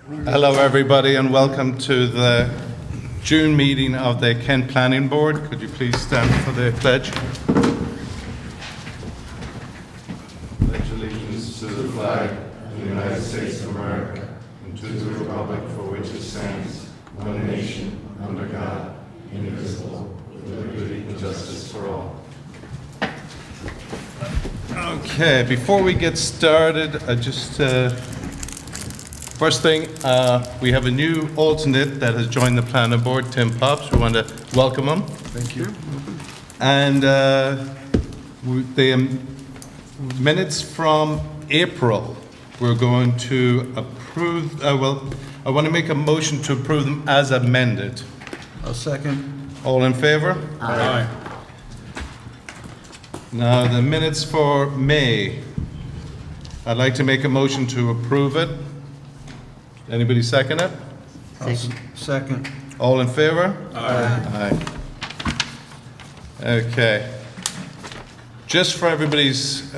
Hello, everybody, and welcome to the June meeting of the Kent Planning Board. Could you please stand for the pledge? Pledge allegiance to the flag of the United States of America and to the republic for which it stands, one nation, under God, indivisible, with liberty and justice for all. Okay, before we get started, first thing, we have a new alternate that has joined the planning board, Tim Pops. We want to welcome him. Thank you. And the minutes from April, we're going to approve, I want to make a motion to approve them as amended. I'll second. All in favor? Aye. Now, the minutes for May. I'd like to make a motion to approve it. Anybody second it? Second. All in favor? Aye. Aye. Okay. Just for everybody's,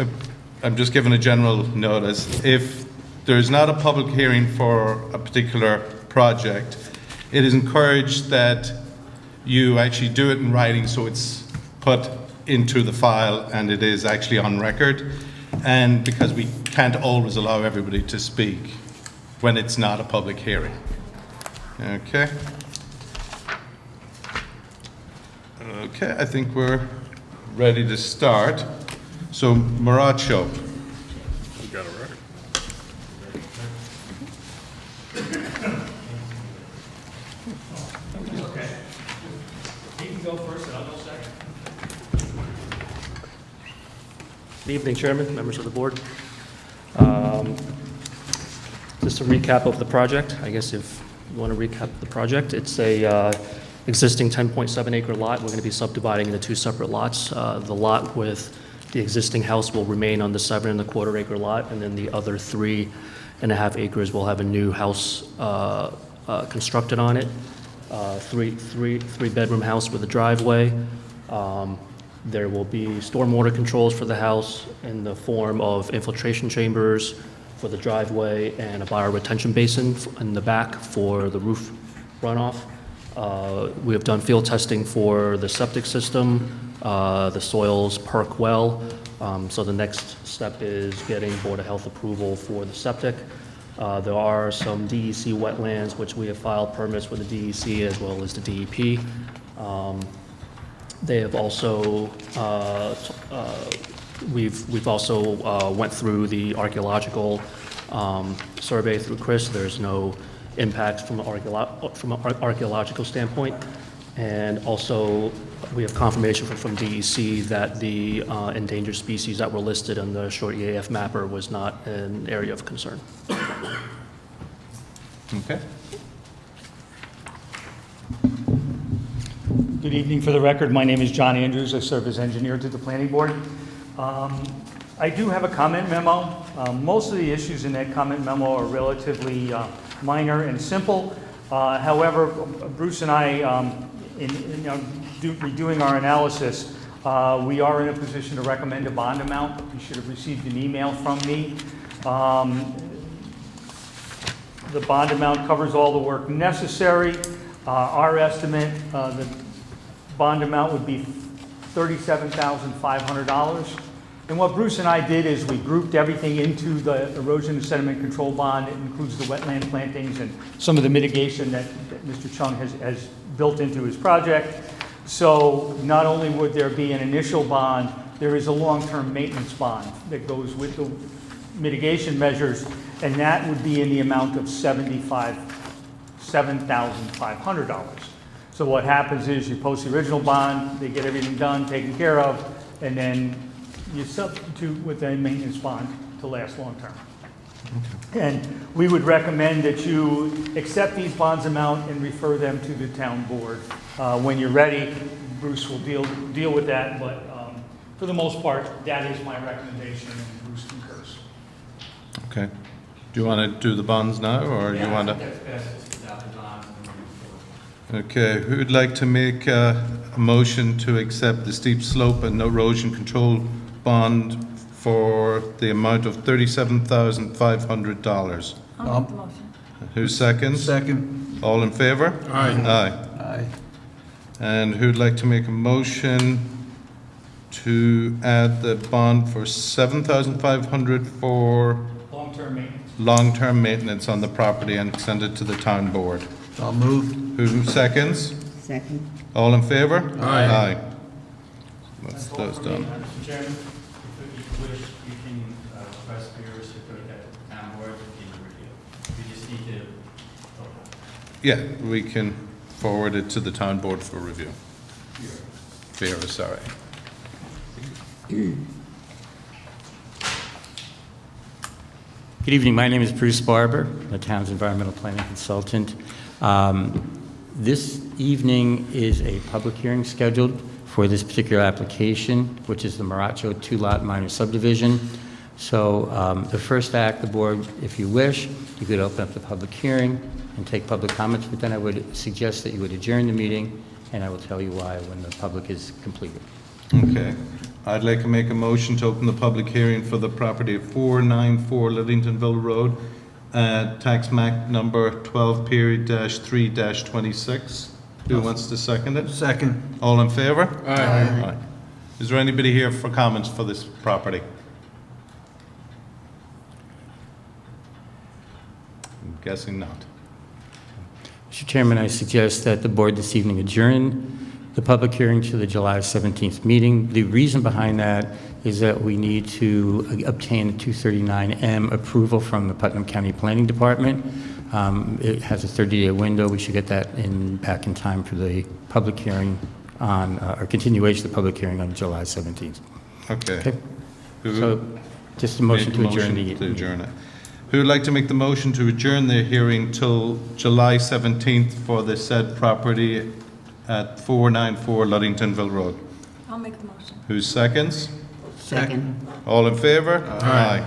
I'm just giving a general notice. If there's not a public hearing for a particular project, it is encouraged that you actually do it in writing so it's put into the file and it is actually on record. And because we can't always allow everybody to speak when it's not a public hearing. Okay. Okay, I think we're ready to start. So, Maracho. You got it right. Okay. You can go first and I'll go second. Good evening, Chairman, members of the board. Just a recap of the project. I guess if you want to recap the project, it's a existing 10.7 acre lot. We're going to be subdividing into two separate lots. The lot with the existing house will remain on the 7.25 acre lot, and then the other 3.5 acres will have a new house constructed on it. Three bedroom house with a driveway. There will be stormwater controls for the house in the form of infiltration chambers for the driveway and a bioretention basin in the back for the roof runoff. We have done field testing for the septic system, the soils perk well. So the next step is getting Board of Health approval for the septic. There are some DEC wetlands which we have filed permits with the DEC as well as the DEP. They have also, we've also went through the archaeological survey through Chris. There's no impact from an archaeological standpoint. And also, we have confirmation from DEC that the endangered species that were listed on the short EAF mapper was not an area of concern. Okay. Good evening. For the record, my name is John Andrews. I serve as engineer to the planning board. I do have a comment memo. Most of the issues in that comment memo are relatively minor and simple. However, Bruce and I, in redoing our analysis, we are in a position to recommend a bond amount. You should have received an email from me. The bond amount covers all the work necessary. Our estimate, the bond amount would be $37,500. And what Bruce and I did is we grouped everything into the erosion and sediment control bond. It includes the wetland plantings and some of the mitigation that Mr. Chung has built into his project. So not only would there be an initial bond, there is a long-term maintenance bond that goes with the mitigation measures, and that would be in the amount of $7,500. So what happens is you post the original bond, they get everything done, taken care of, and then you substitute with a maintenance bond to last long term. And we would recommend that you accept these bonds amount and refer them to the town board. When you're ready, Bruce will deal with that, but for the most part, that is my recommendation, and Bruce concurs. Okay. Do you want to do the bonds now, or you want to? That's best without the bonds. Okay, who would like to make a motion to accept the steep slope and erosion control bond for the amount of $37,500? I'll make the motion. Who seconds? Second. All in favor? Aye. Aye. Aye. And who'd like to make a motion to add the bond for $7,500 for Long-term maintenance. long-term maintenance on the property and send it to the town board? I'll move. Who seconds? Second. All in favor? Aye. Aye. That's all those for me, done. Mr. Chairman, if you wish, you can request for your certificate at the town board in review. You just need to. Yeah, we can forward it to the town board for review. Vera, sorry. Good evening. My name is Bruce Barber, the town's environmental planning consultant. This evening is a public hearing scheduled for this particular application, which is the Maracho two-lot minor subdivision. So the first act, the board, if you wish, you could open up the public hearing and take public comments, but then I would suggest that you would adjourn the meeting, and I will tell you why when the public is completed. Okay. I'd like to make a motion to open the public hearing for the property at 494 Livingstonville Road, tax map number 12-3-26. Who wants to second it? Second. All in favor? Aye. Aye. Is there anybody here for comments for this property? I'm guessing not. Mr. Chairman, I suggest that the board this evening adjourn the public hearing to the July 17th meeting. The reason behind that is that we need to obtain a 239M approval from the Putnam County Planning Department. It has a 30-day window. We should get that back in time for the public hearing on, or continuation of the public hearing on July 17th. Okay. Okay. Who So just a motion made to adjourn the to adjourn it? Who would like to make the motion to adjourn the hearing till July 17th for the said property at 494 Ludingtonville Road? I'll make the motion. Who seconds? Second. All in favor? Aye.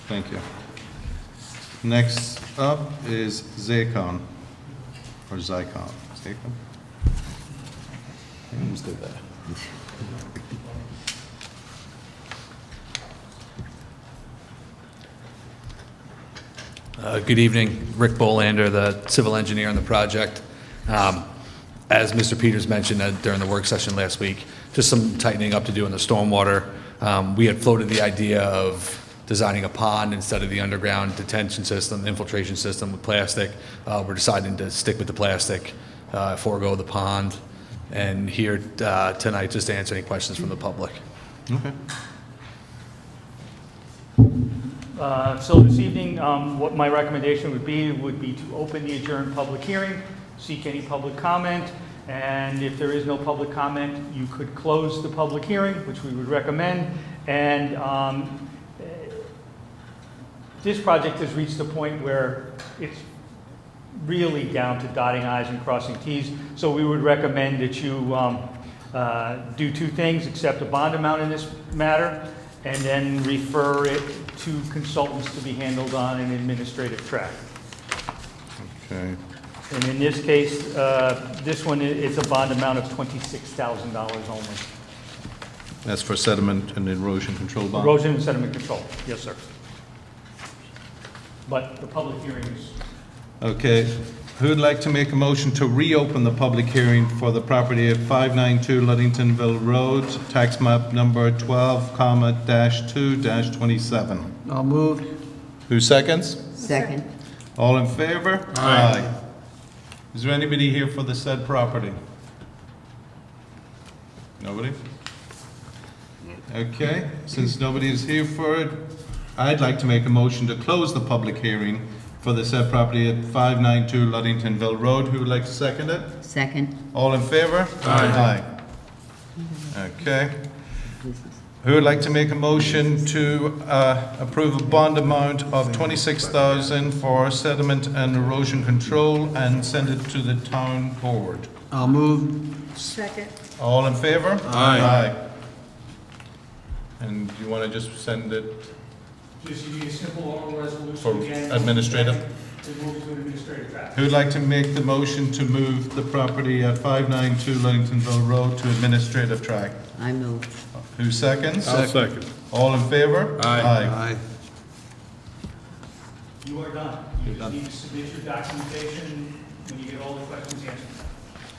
Thank you. Next up is Zycon, or Zycon. Zycon? Names do that. Good evening, Rick Bolander, the civil engineer on the project. As Mr. Peters mentioned during the work session last week, just some tightening up to do in the stormwater. We had floated the idea of designing a pond instead of the underground detention system, infiltration system with plastic. We're deciding to stick with the plastic, forego the pond, and here tonight just to answer any questions from the public. Okay. So this evening, what my recommendation would be to open the adjourned public hearing, seek any public comment, and if there is no public comment, you could close the public hearing, which we would recommend. And this project has reached the point where it's really down to dotting i's and crossing t's. So we would recommend that you do two things: accept a bond amount in this matter, and then refer it to consultants to be handled on an administrative track. Okay. And in this case, this one, it's a bond amount of $26,000 only. That's for sediment and erosion control bond? Erosion and sediment control, yes, sir. But the public hearing is, Okay. Who'd like to make a motion to reopen the public hearing for the property at 592 Ludingtonville Road, tax map number 12, -2-27? I'll move. Who seconds? Second. All in favor? Aye. Is there anybody here for the said property? Nobody? Okay, since nobody is here for it, I'd like to make a motion to close the public hearing for the said property at 592 Ludingtonville Road. Who would like to second it? Second. All in favor? Aye. Okay. Who would like to make a motion to approve a bond amount of $26,000 for sediment and erosion control and send it to the town board? I'll move. Second. All in favor? Aye. And you want to just send it just you need a simple oral resolution for again. administrative? to move to administrative traffic. Who'd like to make the motion to move the property at 592 Ludingtonville Road to administrative track? I move. Who seconds? I'll second. All in favor? Aye. You are done. You just need to submit your documentation when you get all the questions answered.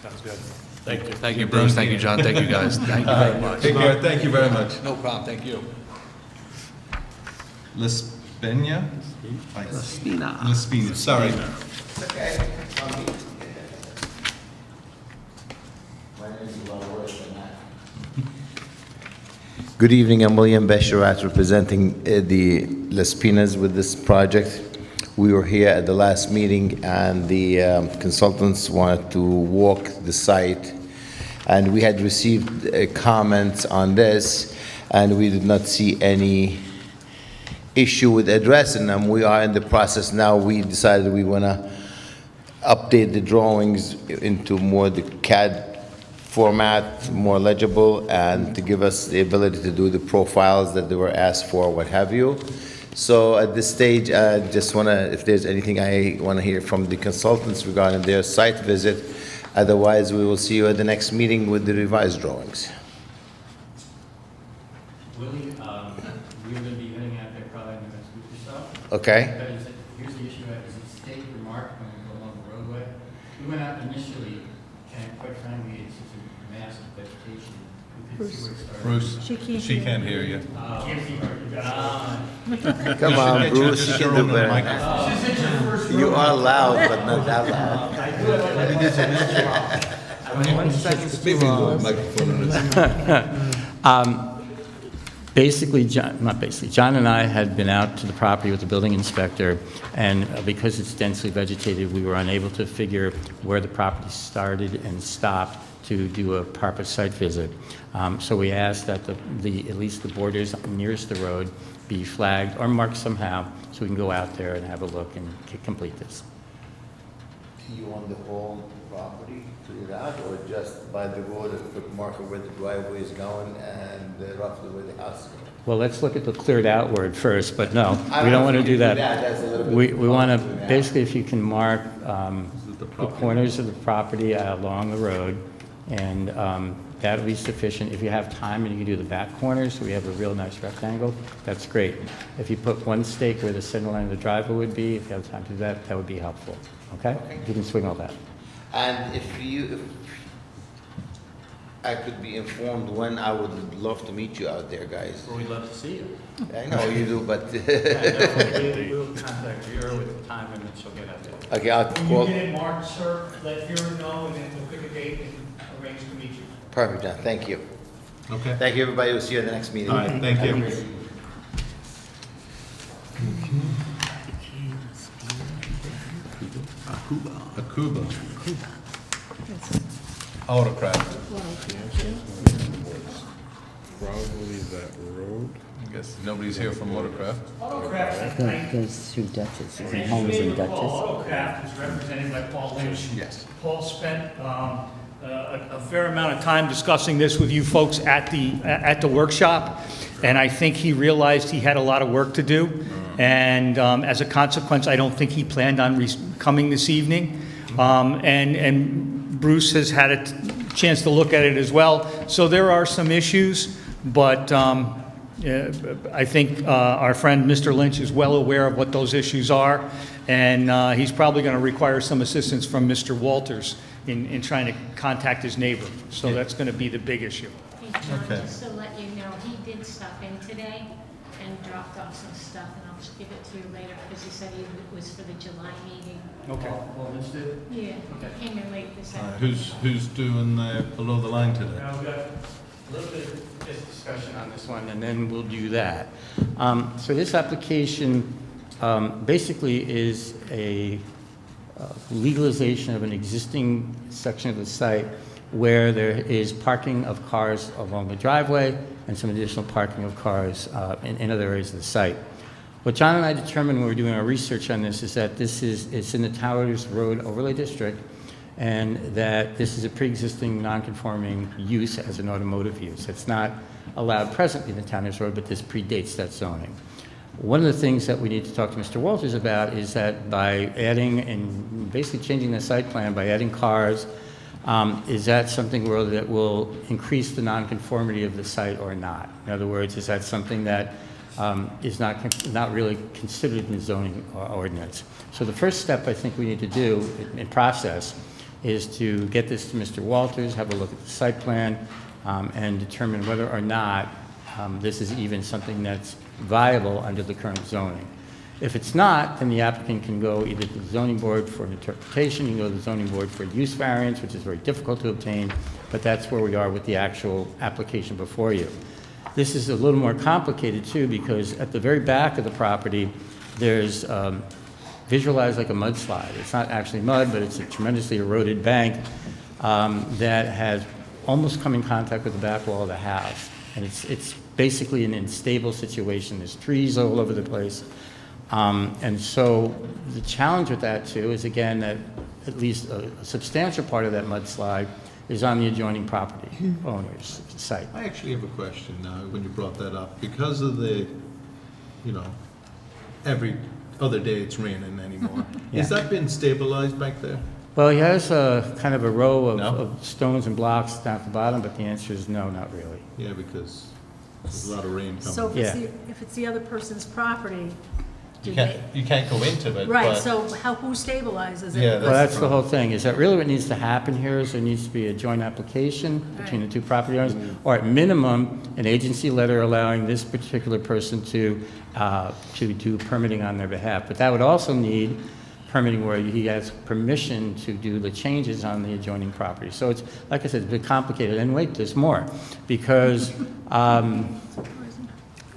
Sounds good. Thank you. Thank you, Bruce. Thank you, John. Thank you, guys. Thank you very much. Take care, thank you very much. No problem. Thank you. Lispina? Spina. Lispina, sorry. Good evening, I'm William Besharat, representing the Las Pinas with this project. We were here at the last meeting, and the consultants wanted to walk the site, and we had received comments on this, and we did not see any issue with addressing them. We are in the process now. We decided we want to update the drawings into more the CAD format, more legible, and to give us the ability to do the profiles that they were asked for, what have you. So at this stage, I just want to, if there's anything I want to hear from the consultants regarding their site visit. Otherwise, we will see you at the next meeting with the revised drawings. Willie, we're going to be heading out there probably in the next week or so. Okay? Because here's the issue, as a state remark when we go along the roadway, we went out initially, and quite frankly, it's such a massive vegetation. We could see where it started. Bruce, She can't she hear can't hear you. Can't see where you're going. Come on, Get you Bruce, just you can your do own better. microphone. You are loud, but not that loud. Basically, John and I had been out to the property with the building inspector, and because it's densely vegetated, we were unable to figure where the property started and stopped to do a proper site visit. So we asked that at least the borders nearest the road be flagged or marked somehow, so we can go out there and have a look and complete this. Do you want the whole property cleared out, or just by the road, a quick marker where the driveway is going and roughly where the house is going? Well, let's look at the cleared out word first, but no, we don't want to do that. That's a little bit. We want to, basically, if you can mark the corners of the property along the road, and that'll be sufficient. If you have time and you can do the back corners, so we have a real nice rectangle, that's great. If you put one stake where the center line of the driveway would be, if you have time to do that, that would be helpful, okay? You can swing all that. And if I could be informed when, I would love to meet you out there, guys. Well, we'd love to see you. I know you do, but, We'll contact Vera with the time and then she'll get out there. okay, I'll When call. you get it marked, sir, let Vera know, and then we'll pick a date and arrange to meet you. Perfect, John, thank you. Okay. Thank you, everybody, we'll see you at the next meeting. All right, thank you. Akuba. Autocraft. Probably that road. I guess nobody's here from Autocraft. Autocraft, Goes through Dutchess, you may recall, Autocraft is represented by Paul Lynch. Yes. Paul spent a fair amount of time discussing this with you folks at the workshop, and I think he realized he had a lot of work to do. And as a consequence, I don't think he planned on coming this evening. And Bruce has had a chance to look at it as well. So there are some issues, but I think our friend Mr. Lynch is well aware of what those issues are, and he's probably going to require some assistance from Mr. Walters in trying to contact his neighbor. So that's going to be the big issue. Hey, John, Okay. just to let you know, he did stop in today and dropped off some stuff, and I'll just give it to you later, because he said it was for the July meeting. Okay. Yeah, he came in late this afternoon. Who's doing below the line today? Now we've got A little bit of just discussion on this one, and then we'll do that. So this application basically is a legalization of an existing section of the site where there is parking of cars along the driveway and some additional parking of cars in other areas of the site. What John and I determined when we were doing our research on this is that it's in the Towers Road Overlay District, and that this is a pre-existing non-conforming use as an automotive use. It's not allowed presently in the Towers Road, but this predates that zoning. One of the things that we need to talk to Mr. Walters about is that by adding and basically changing the site plan, by adding cars, is that something that will increase the nonconformity of the site or not? In other words, is that something that is not really considered in the zoning ordinance? So the first step I think we need to do in process is to get this to Mr. Walters, have a look at the site plan, and determine whether or not this is even something that's viable under the current zoning. If it's not, then the applicant can go either to the zoning board for an interpretation, you can go to the zoning board for a use variance, which is very difficult to obtain, but that's where we are with the actual application before you. This is a little more complicated too, because at the very back of the property, there's visualized like a mudslide. It's not actually mud, but it's a tremendously eroded bank that has almost come in contact with the back wall of the house. And it's basically an unstable situation. There's trees all over the place. And so the challenge with that too is, again, that at least a substantial part of that mudslide is on the adjoining property owner's site. I actually have a question now when you brought that up. Because of the, every other day it's raining anymore. Yeah. Has that been stabilized back there? Well, he has a kind of a row of, No? of stones and blocks down at the bottom, but the answer is no, not really. Yeah, because there's a lot of rain coming. So Yeah. if it's the other person's property, do You they? can't go into it. Right, but- so who stabilizes it? Yeah, Well, that's the whole thing, is that really what needs to happen here is there needs to be a joint application between the two property owners, or at minimum, an agency letter allowing this particular person to do permitting on their behalf. But that would also need permitting where he has permission to do the changes on the adjoining property. So it's, like I said, it's a bit complicated. And wait, there's more, because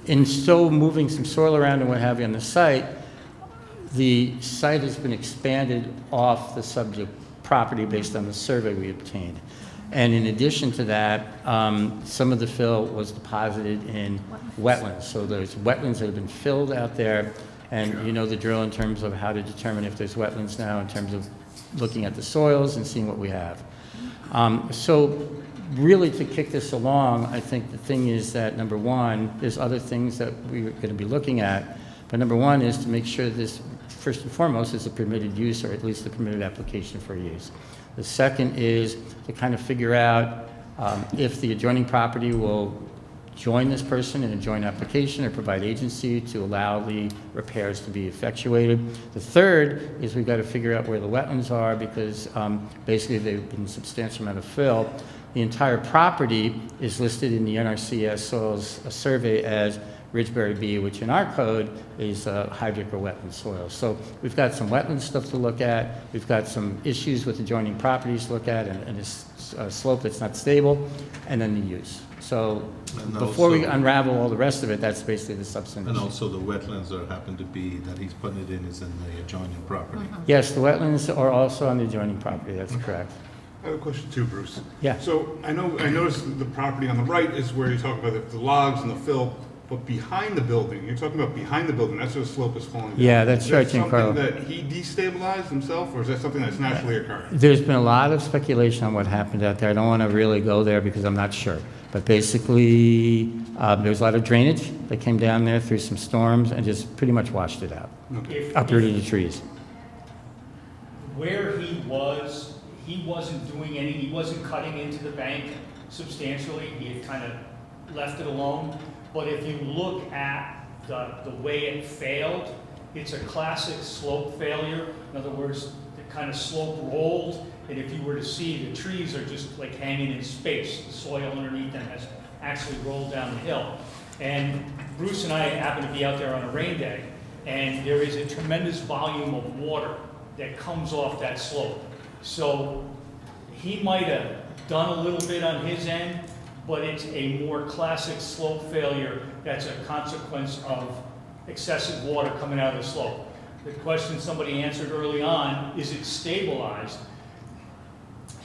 in moving some soil around and what have you on the site has been expanded off the subject property based on the survey we obtained. And in addition to that, some of the fill was deposited in wetlands. So there's wetlands that have been filled out there, and you know the drill in terms of how to determine if there's wetlands now, in terms of looking at the soils and seeing what we have. So really, to kick this along, I think the thing is that, number one, there's other things that we're going to be looking at, but number one is to make sure this, first and foremost, is a permitted use, or at least a permitted application for use. The second is to kind of figure out if the adjoining property will join this person in a joint application or provide agency to allow the repairs to be effectuated. The third is we've got to figure out where the wetlands are, because basically they've been a substantial amount of fill. The entire property is listed in the NRCS soils survey as Ridgeberry B, which in our code is hydric or wetland soil. So we've got some wetland stuff to look at. We've got some issues with adjoining properties to look at, and a slope that's not stable, and then the use. So And before we also- unravel all the rest of it, that's basically the substance. And also the wetlands that happen to be, that he's putting it in, is in the adjoining property. Yes, the wetlands are also on the adjoining property, that's correct. I have a question too, Bruce. Yeah. So I noticed the property on the right is where you talk about the logs and the fill, but behind the building, you're talking about behind the building, that's where the slope is falling down. Yeah, that's right, Is that Giancarlo. something that he destabilized himself, or is that something that's naturally occurring? There's been a lot of speculation on what happened out there. I don't want to really go there because I'm not sure. But basically, there was a lot of drainage that came down there through some storms and just pretty much washed it out, uprooted the trees. Where he wasn't doing he wasn't cutting into the bank substantially. He had kind of left it alone. But if you look at the way it failed, it's a classic slope failure. In other words, the kind of slope rolled, and if you were to see, the trees are just like hanging in space. The soil underneath them has actually rolled down the hill. And Bruce and I happened to be out there on a rain day, and there is a tremendous volume of water that comes off that slope. So he might have done a little bit on his end, but it's a more classic slope failure that's a consequence of excessive water coming out of the slope. The question somebody answered early on, is it stabilized?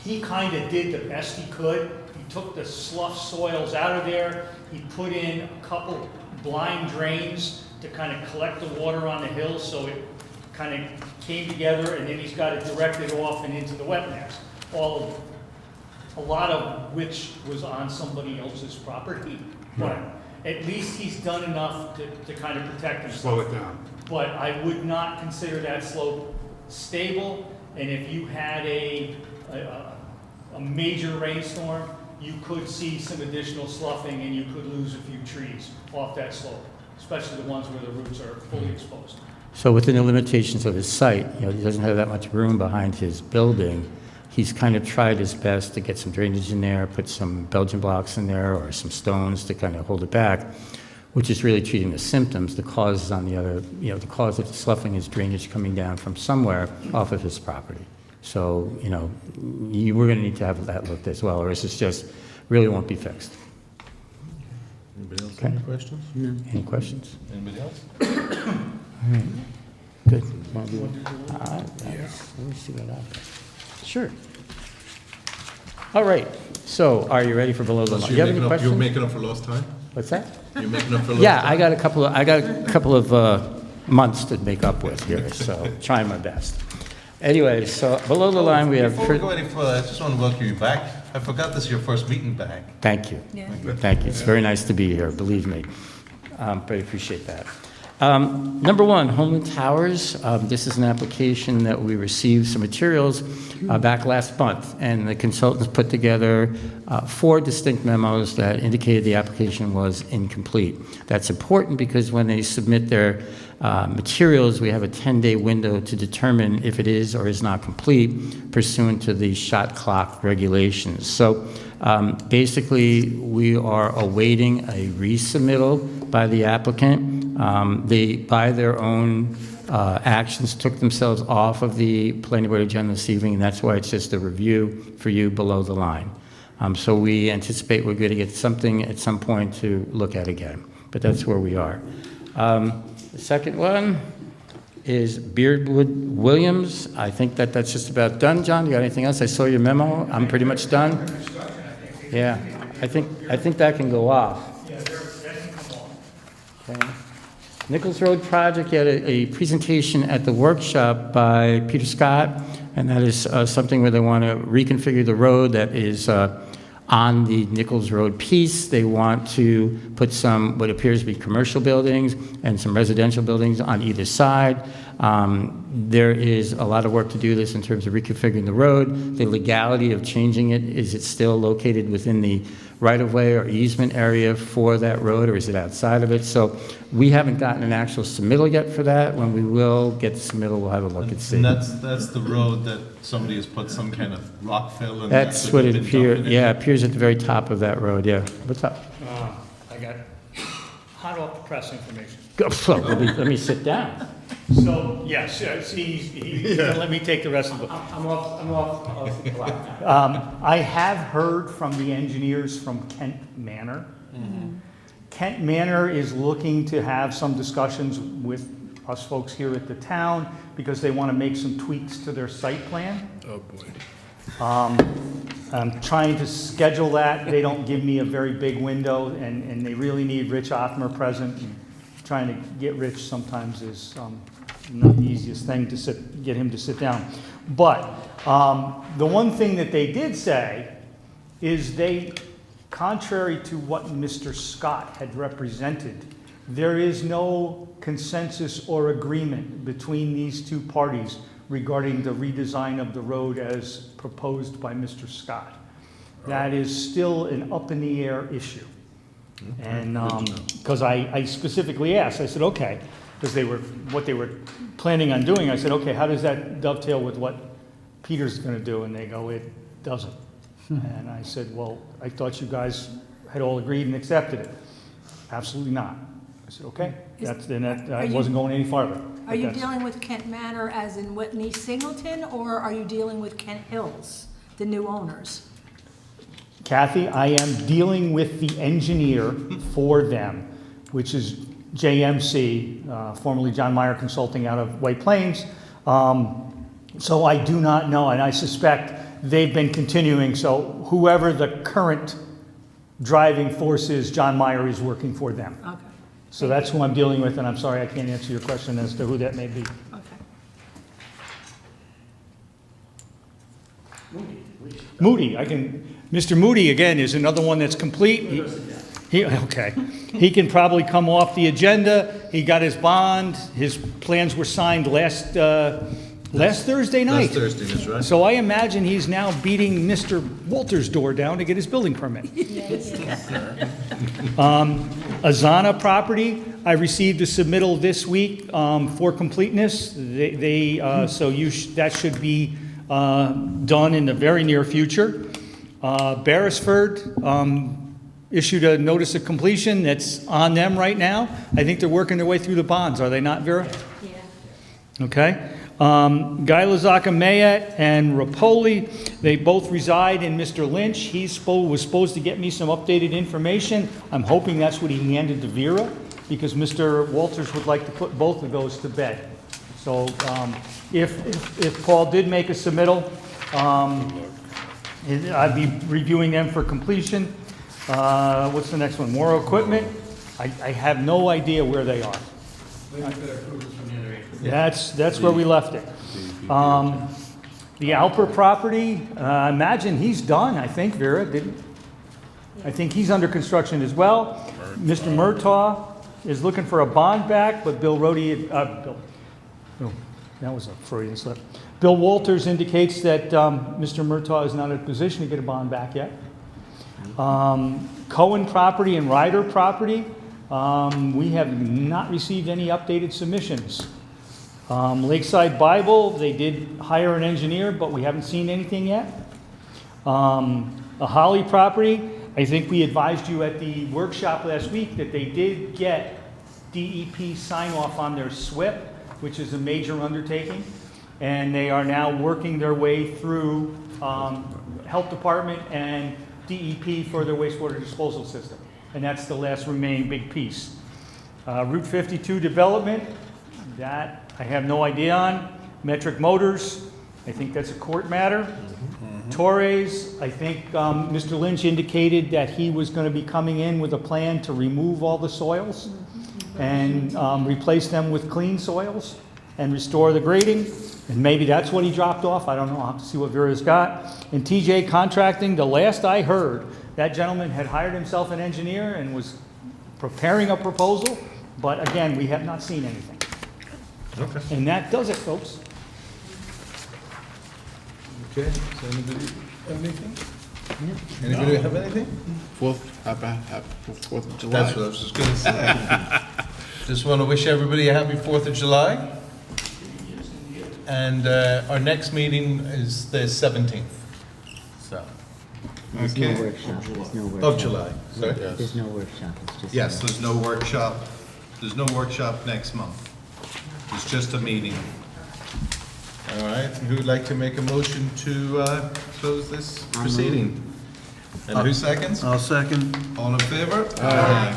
He kind of did the best he could. He took the slough soils out of there. He put in a couple blind drains to kind of collect the water on the hill, so it kind of came together, and then he's got it directed off and into the wetlands. A lot of which was on somebody else's property. But at least he's done enough to kind of protect himself. Slow it down. But I would not consider that slope stable, and if you had a major rainstorm, you could see some additional sloughing and you could lose a few trees off that slope, especially the ones where the roots are fully exposed. So within the limitations of his site, he doesn't have that much room behind his building. He's kind of tried his best to get some drainage in there, put some Belgian blocks in there or some stones to kind of hold it back, which is really treating the symptoms. The cause is on the other, the cause of the sloughing is drainage coming down from somewhere off of his property. So, we're going to need to have that looked as well, or else it's just really won't be fixed. Anybody else Okay. have any questions? Any questions? Anybody else? All right. Good. Let me see what happens. Sure. All right. So, are you ready for below the line? Do you have any You're questions? making up for lost time? What's that? You're making up for lost Yeah, time? I got a couple of months to make up with here, so trying my best. Anyway, so below the line, we have. Before we go any further, I just want to welcome you back. I forgot this is your first meeting back. Thank you. Yeah. Thank you. It's very nice to be here, believe me. Very appreciate that. Number one, Homeland Towers. This is an application that we received some materials back last month, and the consultants put together 4 distinct memos that indicated the application was incomplete. That's important because when they submit their materials, we have a 10-day window to determine if it is or is not complete pursuant to the shot clock regulations. So basically, we are awaiting a resubmittal by the applicant. They, by their own actions, took themselves off of the planning board agenda this evening, and that's why it's just a review for you below the line. So we anticipate we're going to get something at some point to look at again, but that's where we are. The second one is Beardwood Williams. I think that's just about done. John, you got anything else? I saw your memo. I'm pretty much done. Yeah, I think that can go off. Yeah, that can come off. Okay. Nichols Road project, you had a presentation at the workshop by Peter Scott, and that is something where they want to reconfigure the road that is on the Nichols Road piece. They want to put some, what appears to be commercial buildings and some residential buildings on either side. There is a lot of work to do this in terms of reconfiguring the road. The legality of changing it, is it still located within the right-of-way or easement area for that road, or is it outside of it? So we haven't gotten an actual submittal yet for that. When we will get the submittal, we'll have a look and see. And that's the road that somebody has put some kind of rock fill in. That's what it appears, yeah, it appears at the very top of that road, yeah. What's up? I got hot off the press information. Go, so, let me sit down. So, yes, he let me take the rest of it. I'm off the clock. I have heard from the engineers from Kent Manor. Kent Manor is looking to have some discussions with us folks here at the town because they want to make some tweaks to their site plan. Oh, boy. I'm trying to schedule that. They don't give me a very big window, and they really need Rich Othmer present. And trying to get Rich sometimes is not the easiest thing to get him to sit down. But the one thing that they did say is they, contrary to what Mr. Scott had represented, there is no consensus or agreement between these two parties regarding the redesign of the road as proposed by Mr. Scott. That is still an up-in-the-air issue. And because I specifically asked, I said, okay, because what they were planning on doing, I said, okay, how does that dovetail with what Peter's going to do? And they go, it doesn't. And I said, well, I thought you guys had all agreed and accepted it. Absolutely not. I said, okay, I wasn't going any farther. Are you dealing with Kent Manor as in Whitney Singleton, or are you dealing with Kent Hills, the new owners? Kathy, I am dealing with the engineer for them, which is JMC, formerly John Meyer Consulting out of White Plains. So I do not know, and I suspect they've been continuing. So whoever the current driving force is, John Meyer is working for them. Okay. So that's who I'm dealing with, and I'm sorry I can't answer your question as to who that may be. Okay. Moody, Mr. Moody, again, is another one that's complete. Okay. He can probably come off the agenda. He got his bond. His plans were signed last Thursday night. Last Thursday, that's right. So I imagine he's now beating Mr. Walter's door down to get his building permit. Azana property, I received a submittal this week for completeness. That should be done in the very near future. Beresford issued a notice of completion that's on them right now. I think they're working their way through the bonds, are they not, Vera? Yeah. Okay. Guy Lazaka Mayet and Rapoli, they both reside in Mr. Lynch. He was supposed to get me some updated information. I'm hoping that's what he handed to Vera, because Mr. Walters would like to put both of those to bed. So if Paul did make a submittal, I'd be reviewing them for completion. What's the next one? More equipment. I have no idea where they are. That's where we left it. The Alper property, I imagine he's done, I think, Vera, I think he's under construction as well. Mr. Murtaugh is looking for a bond back, but Bill Rohde, that was a Freudian slip. Bill Walters indicates that Mr. Murtaugh is not in a position to get a bond back yet. Cohen property and Ryder property, we have not received any updated submissions. Lakeside Bible, they did hire an engineer, but we haven't seen anything yet. The Holly property, I think we advised you at the workshop last week that they did get DEP sign-off on their SWIP, which is a major undertaking, and they are now working their way through Health Department and DEP for their wastewater disposal system, and that's the last remaining big piece. Route 52 development, that I have no idea on. Metric Motors, I think that's a court matter. Torres, I think Mr. Lynch indicated that he was going to be coming in with a plan to remove all the soils and replace them with clean soils and restore the grading. And maybe that's what he dropped off. I don't know. I'll have to see what Vera's got. And TJ Contracting, the last I heard, that gentleman had hired himself an engineer and was preparing a proposal. But again, we have not seen anything. Okay. And that does it, folks. Okay, does anybody have anything? Anybody have anything? Fourth of July. That's what I was just gonna say. Just want to wish everybody a happy 4th of July. And our next meeting is the 17th. So. There's Okay. no workshop. There's no workshop. Of July, sorry? There's no workshop. It's just. Yes, there's no workshop. There's no workshop next month. It's just a meeting. All right, who would like to make a motion to close this proceeding? And who seconds? I'll second. All in favor? Aye.